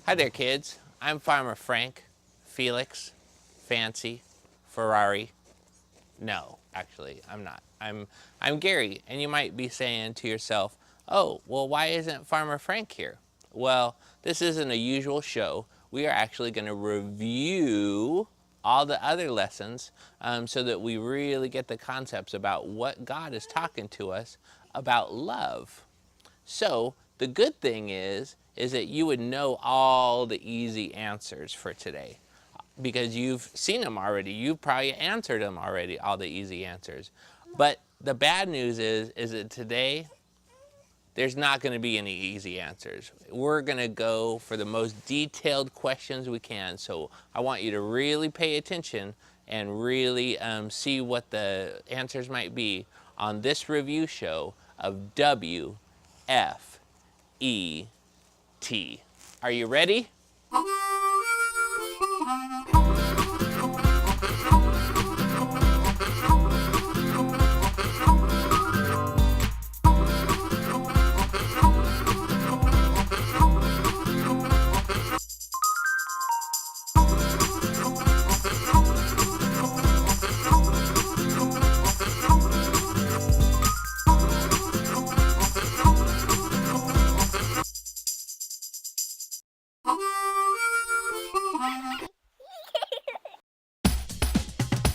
Hi there, kids. I'm Farmer Frank, Felix, Fancy, Ferrari. No, actually, I'm not. I'm Gary, and you might be saying to yourself, oh, well, why isn't Farmer Frank here? Well, this isn't a usual show. We are actually going to review all the other lessons so that we really get the concepts about what God is talking to us about love. So the good thing is that you would know all the easy answers for today because you've seen them already. You've probably answered them already, all the easy answers. But the bad news is that today there's not going to be any easy answers. We're going to go for the most detailed questions we can. So I want you to really pay attention and really see what the answers might be on this review show of Wfet. Are you ready?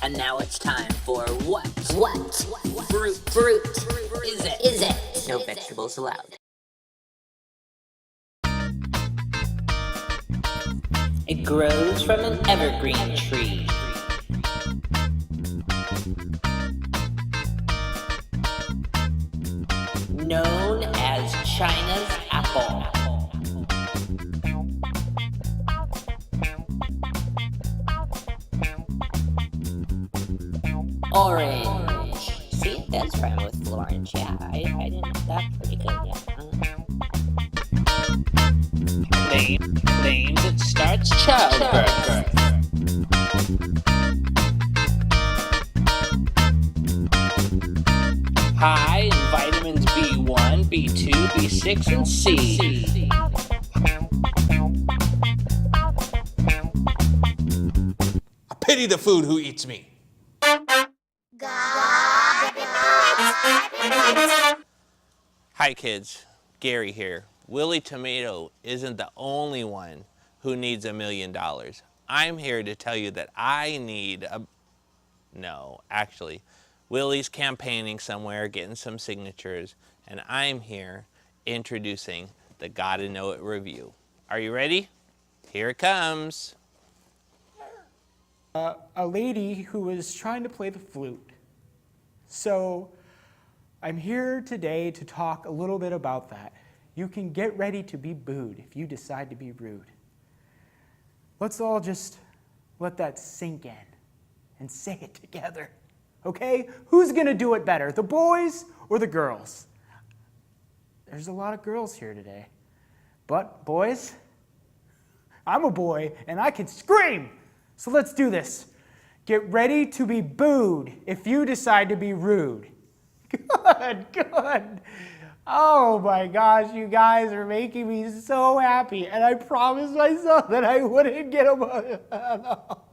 And now it's time for what? Fruit is it? No vegetables allowed. It grows from an evergreen tree. Known as China's apple. Orange. See, it does rhyme with Florence. Yeah, I didn't know that pretty good. Yeah. Name that starts childbirth. High in vitamins B1, B2, B6, and C. I pity the food who eats me. Hi kids, Gary here. Willie Tomato isn't the only one who needs $1 million. I'm here to tell you that I need no, actually, Willie's campaigning somewhere, getting some signatures, and I'm here introducing the Gotta Know It review. Are you ready? Here it comes. A lady who was trying to play the flute. So I'm here today to talk a little bit about that. You can get ready to be booed if you decide to be rude. Let's all just let that sink in and say it together, okay? Who's gonna do it better, the boys or the girls? There's a lot of girls here today. But boys, I'm a boy and I can scream. So let's do this. Get ready to be booed if you decide to be rude. Good. Oh my gosh, you guys are making me so happy. And I promised myself that I wouldn't get emotional.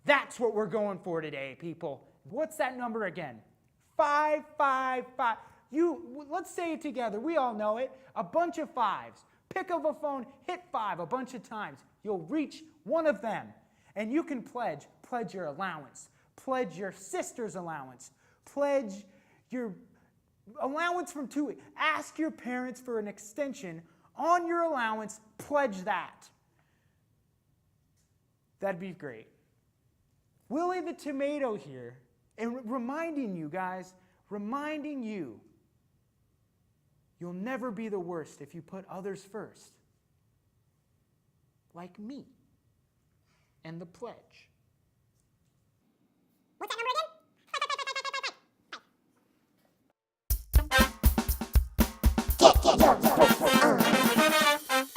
That's what we're going for today, people. What's that number again? 555. Let's say it together. We all know it. A bunch of fives. Pick up a phone, hit 5 a bunch of times. You'll reach one of them. And you can pledge your allowance, pledge your sister's allowance, pledge your allowance from 2 weeks. Ask your parents for an extension on your allowance, pledge that. That'd be great. Willie the Tomato here, and reminding you guys, you'll never be the worst if you put others first. Like me. And the pledge. What's that number again?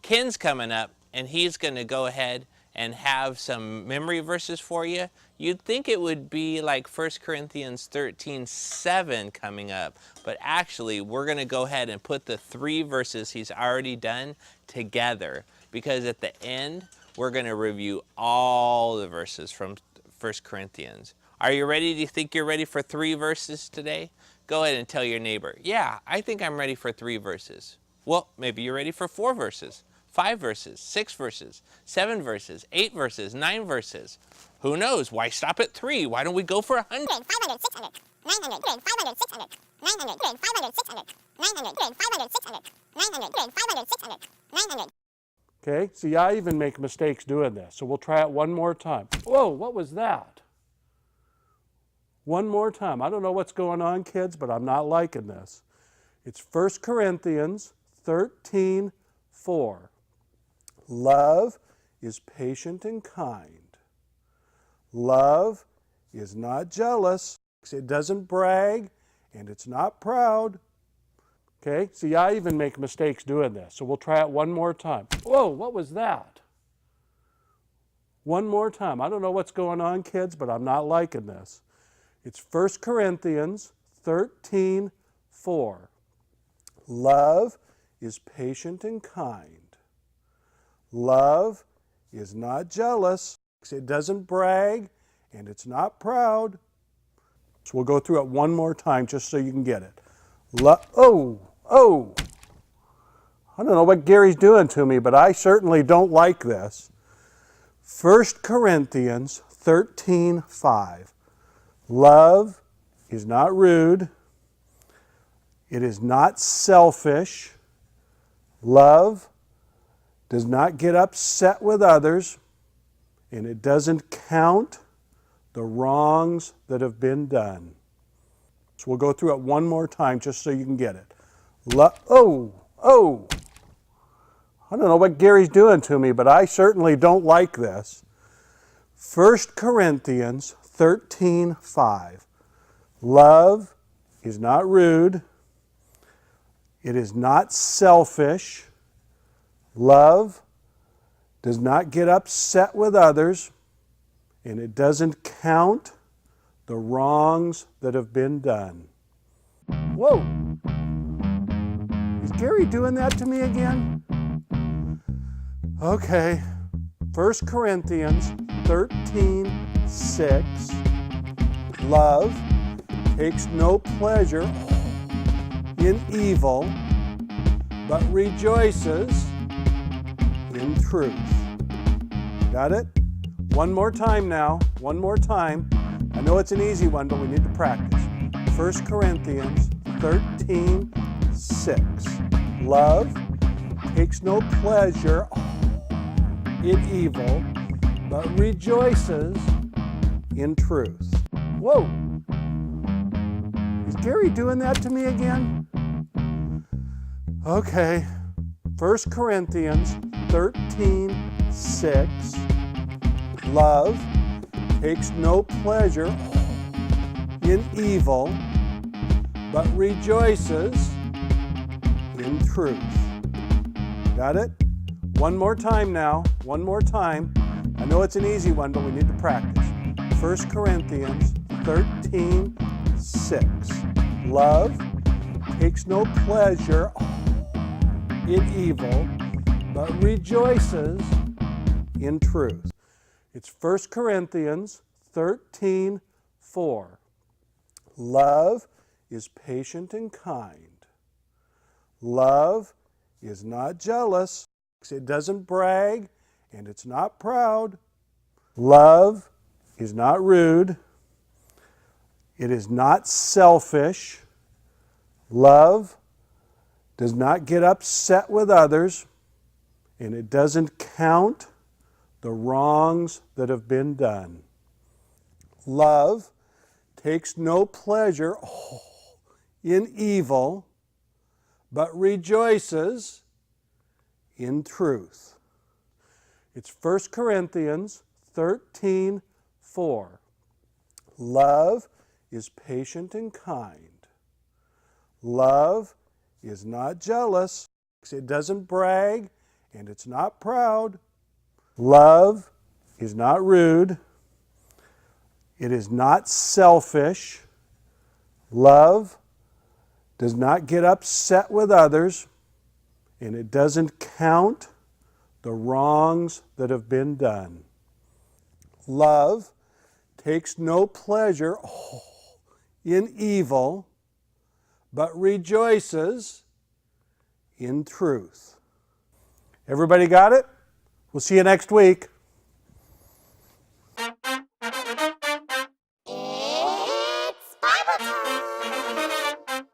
Ken's coming up, and he's going to go ahead and have some memory verses for you, you'd think it would be like 1 Corinthians 13:7 coming up. But actually, we're going to go ahead and put the 3 verses he's already done together, because at the end, we're going to review all the verses from 1 Corinthians. Are you ready? Do you think you're ready for 3 verses today? Go ahead and tell your neighbor, yeah, I think I'm ready for 3 verses. Well, maybe you're ready for 4 verses, 5 verses, 6 verses, 7 verses, 8 verses, 9 verses. Who knows? Why stop at 3? Why don't we go for 100? 500, 600, 900, 500, 600, 900, 500, 600, 900, 500, 600, 900, 500, 600, 900. Okay, see, I even make mistakes doing this, so we'll try it one more time. Whoa, what was that? One more time. I don't know what's going on, kids, but I'm not liking this. It's 1 Corinthians 13:4. Love is patient and kind. Love is not jealous. It doesn't brag, and it's not proud. Okay, see, I even make mistakes doing this, so we'll try it one more time. Whoa, what was that? One more time. I don't know what's going on, kids, but I'm not liking this. It's 1 Corinthians 13:4. Love is patient and kind. Love is not jealous. It doesn't brag, and it's not proud. So we'll go through it one more time just so you can get it. Oh, I don't know what Gary's doing to me, but I certainly don't like this. 1 Corinthians 13:5. Love is not rude. It is not selfish. Love does not get upset with others, and it doesn't count the wrongs that have been done. So we'll go through it one more time just so you can get it. I don't know what Gary's doing to me, but I certainly don't like this. 1 Corinthians 13:5. Love is not rude. It is not selfish. Love does not get upset with others, and it doesn't count the wrongs that have been done. Whoa! Is Gary doing that to me again? Okay. 1 Corinthians 13:6. Love takes no pleasure in evil, but rejoices in truth. Got it? One more time now. One more time. I know it's an easy one, but we need to practice. 1 Corinthians 13:6. Love takes no pleasure in evil, but rejoices in truth. Whoa! Is Gary doing that to me again? Okay. 1 Corinthians 13:6. Love takes no pleasure in evil, but rejoices in truth. Got it? One more time now. One more time. I know it's an easy one, but we need to practice. 1 Corinthians 13:6. Love takes no pleasure in evil, but rejoices in truth. It's 1 Corinthians 13:4. Love is patient and kind. Love is not jealous. It doesn't brag, and it's not proud. Love is not rude. It is not selfish. Love does not get upset with others, and it doesn't count the wrongs that have been done. Love takes no pleasure in evil, but rejoices in truth. It's 1 Corinthians 13:4. Love is patient and kind. Love is not jealous. It doesn't brag, and it's not proud. Love is not rude. It is not selfish. Love does not get upset with others, and it doesn't count the wrongs that have been done. Love takes no pleasure in evil, but rejoices in truth. Everybody got it? We'll see you next week. It's Bible time!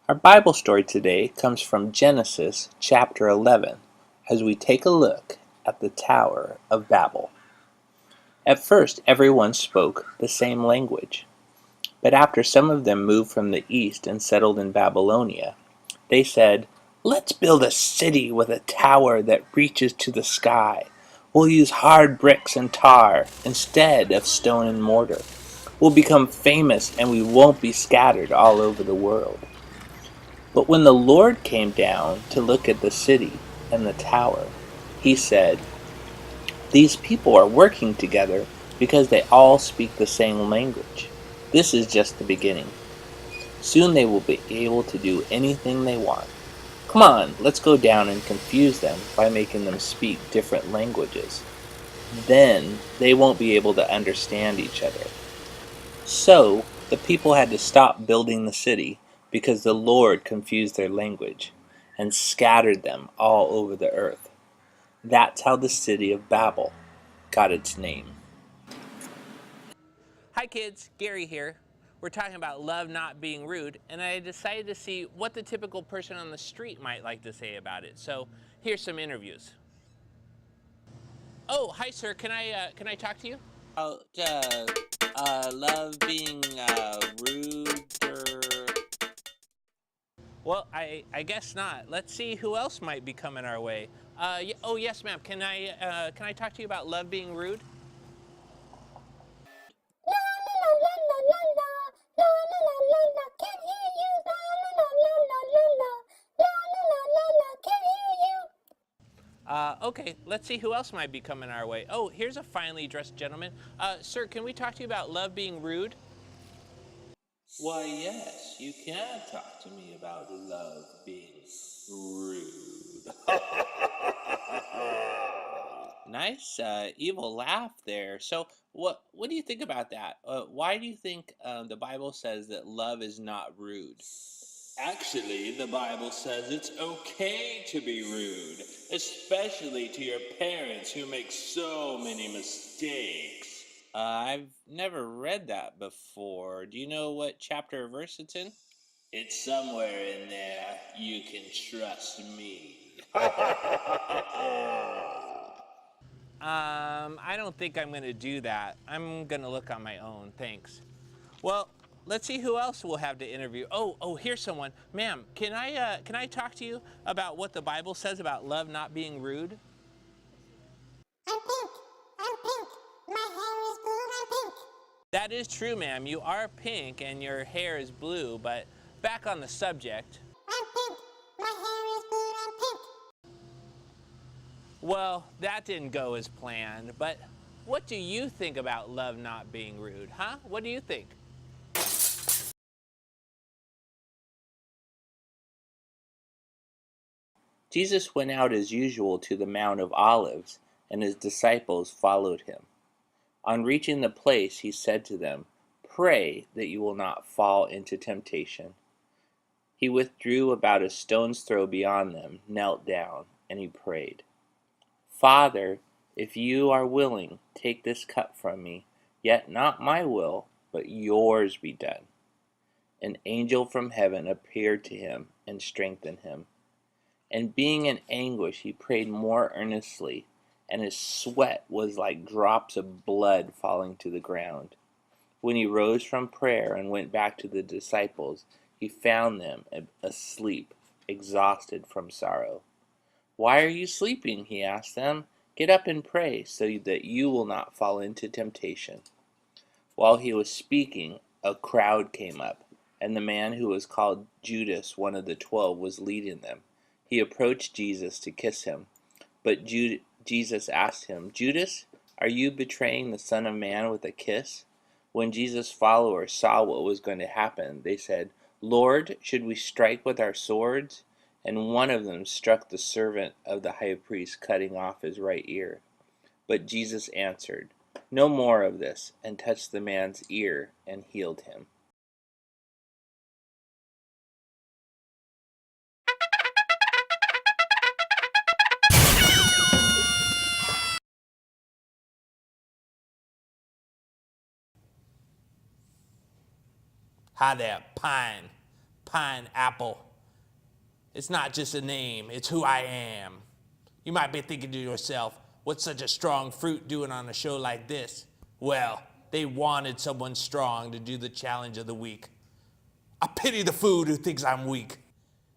Our Bible story today comes from Genesis chapter 11 as we take a look at the Tower of Babel. At first, everyone spoke the same language, but after some of them moved from the east and settled in Babylonia, they said, "Let's build a city with a tower that reaches to the sky. We'll use hard bricks and tar instead of stone and mortar. We'll become famous and we won't be scattered all over the world." But when the Lord came down to look at the city and the tower, he said, "These people are working together because they all speak the same language. This is just the beginning. Soon they will be able to do anything they want. Come on, let's go down and confuse them by making them speak different languages. Then they won't be able to understand each other." So the people had to stop building the city because the Lord confused their language and scattered them all over the earth. That's how the city of Babel got its name. Hi kids, Gary here. We're talking about love not being rude, and I decided to see what the typical person on the street might like to say about it. So here's some interviews. Oh, hi sir, can I talk to you? Love being rude or... Well, I guess not. Let's see who else might be coming our way. Oh yes, ma'am. Can I talk to you about love being rude? La la la la la la la la la la la can't hear you la la la la la la la la la la la can't hear you. Okay, let's see who else might be coming our way. Oh, here's a finely dressed gentleman. Sir, can we talk to you about love being rude? Why, yes, you can talk to me about love being rude. Nice, evil laugh there. So, what do you think about that? Why do you think the Bible says that love is not rude? Actually, the Bible says it's okay to be rude, especially to your parents who make so many mistakes. I've never read that before. Do you know what chapter or verse it's in? It's somewhere in there. You can trust me. I don't think I'm going to do that. I'm going to look on my own. Thanks. Well, let's see who else we'll have to interview. Oh, here's someone. Ma'am, can I talk to you about what the Bible says about love not being rude? I'm pink. I'm pink. My hair is blue. I'm pink. That is true, ma'am. You are pink and your hair is blue, but back on the subject. I'm pink. My hair is blue. I'm pink. Well, that didn't go as planned, but what do you think about love not being rude, huh? What do you think? Jesus went out as usual to the Mount of Olives, and his disciples followed him. On reaching the place, he said to them, "Pray that you will not fall into temptation." He withdrew about a stone's throw beyond them, knelt down, and he prayed, "Father, if you are willing, take this cup from me, yet not my will, but yours be done." An angel from heaven appeared to him and strengthened him. And being in anguish, he prayed more earnestly, and his sweat was like drops of blood falling to the ground. When he rose from prayer and went back to the disciples, he found them asleep, exhausted from sorrow. "Why are you sleeping?" he asked them. "Get up and pray, so that you will not fall into temptation." While he was speaking, a crowd came up, and the man who was called Judas, one of the 12, was leading them. He approached Jesus to kiss him, but Jesus asked him, "Judas, Are you betraying the Son of Man with a kiss?" When Jesus' followers saw what was going to happen, they said, "Lord, should we strike with our swords?" And one of them struck the servant of the high priest, cutting off his right ear. But Jesus answered, "No more of this," and touched the man's ear and healed him. Hi there, pineapple. It's not just a name, it's who I am. You might be thinking to yourself, what's such a strong fruit doing on a show like this? Well, they wanted someone strong to do the challenge of the week. I pity the food who thinks I'm weak.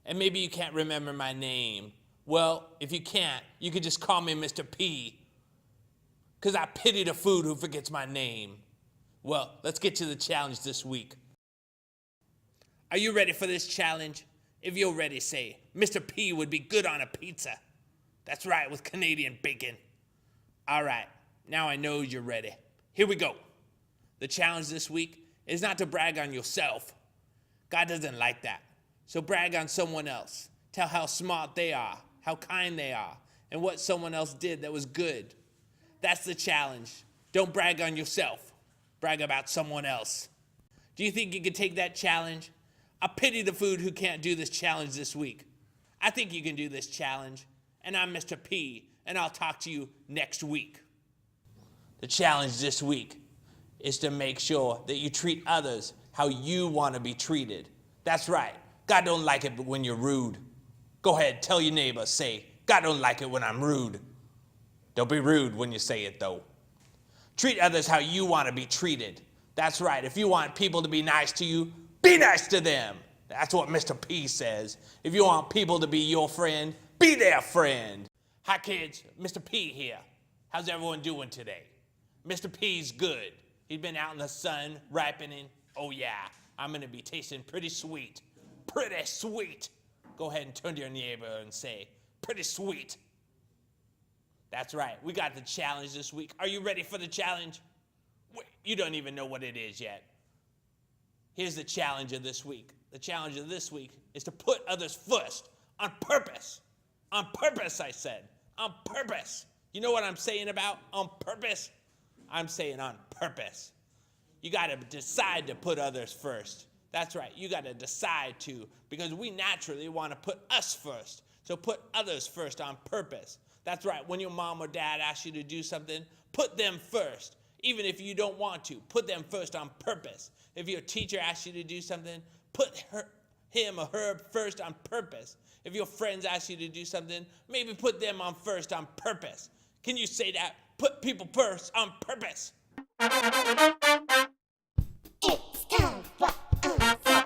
And maybe you can't remember my name. Well, if you can't, you could just call me Mr. P. Because I pity the food who forgets my name. Well, let's get to the challenge this week. Are you ready for this challenge? If you're ready, say, Mr. P would be good on a pizza. That's right, with Canadian bacon. All right, now I know you're ready. Here we go. The challenge this week is not to brag on yourself. God doesn't like that. So brag on someone else. Tell how smart they are, how kind they are, and what someone else did that was good. That's the challenge. Don't brag on yourself. Brag about someone else. Do you think you can take that challenge? I pity the food who can't do this challenge this week. I think you can do this challenge. And I'm Mr. P, and I'll talk to you next week. The challenge this week is to make sure that you treat others how you want to be treated. That's right. God don't like it when you're rude. Go ahead, tell your neighbor, say, God don't like it when I'm rude. Don't be rude when you say it, though. Treat others how you want to be treated. That's right. If you want people to be nice to you, be nice to them. That's what Mr. P says. If you want people to be your friend, be their friend. Hi, kids. Mr. P here. How's everyone doing today? Mr. P's good. He's been out in the sun, ripening. Oh, yeah. I'm going to be tasting pretty sweet. Pretty sweet. Go ahead and turn to your neighbor and say, pretty sweet. That's right. We got the challenge this week. Are you ready for the challenge? Wait, you don't even know what it is yet. Here's the challenge of this week. The challenge of this week is to put others first on purpose. On purpose, I said. On purpose. You know what I'm saying about on purpose? I'm saying on purpose. You got to decide to put others first. That's right. You got to decide to, because we naturally want to put us first. So put others first on purpose. That's right. When your mom or dad asks you to do something, put them first. Even if you don't want to, put them first on purpose. If your teacher asks you to do something, put him or her first on purpose. If your friends ask you to do something, maybe put them on first on purpose. Can you say that? Put people first on purpose. It's time for Wfet.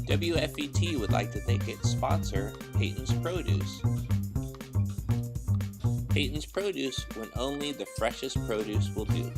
WFET would like to thank its sponsor, Peyton's Produce. Peyton's Produce, when only the freshest produce will do.